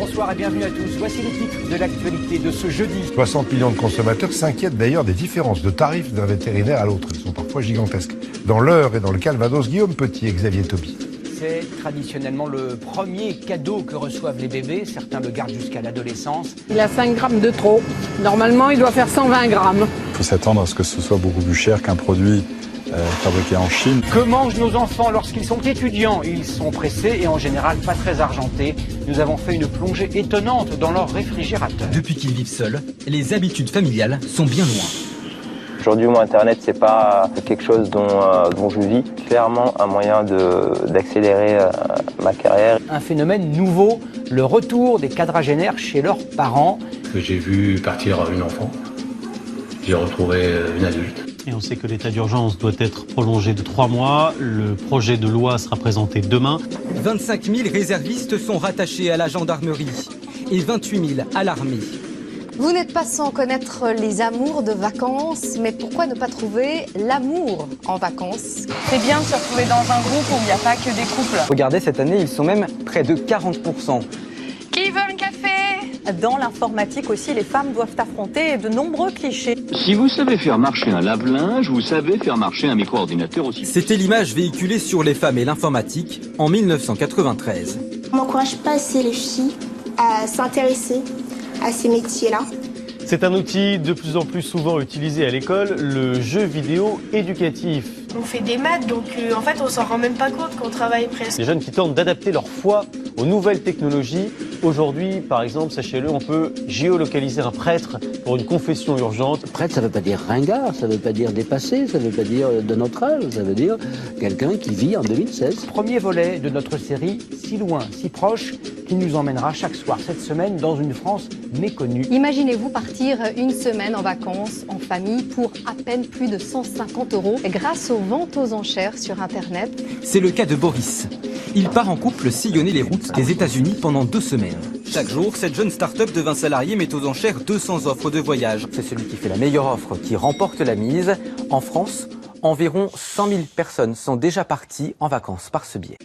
bonsoir et bienvenue à tous. Voici les titres de l'actualité de ce jeudi. 60 millions de consommateurs s'inquiètent d'ailleurs des différences de tarifs d'un vétérinaire à l'autre. Elles sont parfois gigantesques. Dans l'Eure et dans le Calvados, Guillaume Petit et Xavier Tauby. C'est traditionnellement le premier cadeau que reçoivent les bébés. Certains le gardent jusqu'à l'adolescence. Il a 5 grammes de trop. Normalement, il doit faire 120 grammes. Il faut s'attendre à ce que ce soit beaucoup plus cher qu'un produit fabriqué en Chine. Que mangent nos enfants lorsqu'ils sont étudiants? Ils sont pressés et en général pas très argentés. Nous avons fait une plongée étonnante dans leur réfrigérateur. Depuis qu'ils vivent seuls, les habitudes familiales sont bien loin. Aujourd'hui, moi, Internet, c'est pas quelque chose dont je vis. Clairement, un moyen d'accélérer ma carrière. Un phénomène nouveau, le retour des quadragénaires chez leurs parents. J'ai vu partir une enfant, j'ai retrouvé une adulte. Et on sait que l'état d'urgence doit être prolongé de 3 mois. Le projet de loi sera présenté demain. 25 000 réservistes sont rattachés à la gendarmerie et 28 000 à l'armée. Vous n'êtes pas sans connaître les amours de vacances, mais pourquoi ne pas trouver l'amour en vacances? C'est bien de se retrouver dans un groupe où il n'y a pas que des couples. Regardez, cette année, ils sont même près de 40%. Qui veut un café? Dans l'informatique aussi, les femmes doivent affronter de nombreux clichés. Si vous savez faire marcher un lave-linge, vous savez faire marcher un micro-ordinateur aussi. C'était l'image véhiculée sur les femmes et l'informatique en 1993. On n'encourage pas assez les filles à s'intéresser à ces métiers-là. C'est un outil de plus en plus souvent utilisé à l'école, le jeu vidéo éducatif. On fait des maths, donc en fait on s'en rend même pas compte qu'on travaille presque. Les jeunes qui tentent d'adapter leur foi aux nouvelles technologies. Aujourd'hui, par exemple, sachez-le, on peut géolocaliser un prêtre pour une confession urgente. Prêtre, ça ne veut pas dire ringard, ça ne veut pas dire dépassé, ça ne veut pas dire de notre âge, ça veut dire quelqu'un qui vit en 2016. Premier volet de notre série Si loin, si proche, qui nous emmènera chaque soir cette semaine dans une France méconnue. Imaginez-vous partir une semaine en vacances en famille pour à peine plus de 150 € grâce aux ventes aux enchères sur Internet. C'est le cas de Boris. Il part en couple sillonner les routes des États-Unis pendant 2 semaines. Chaque jour, cette jeune start-up de 20 salariés met aux enchères 200 offres de voyage. C'est celui qui fait la meilleure offre qui remporte la mise. En France, environ 100 000 personnes sont déjà parties en vacances par ce biais.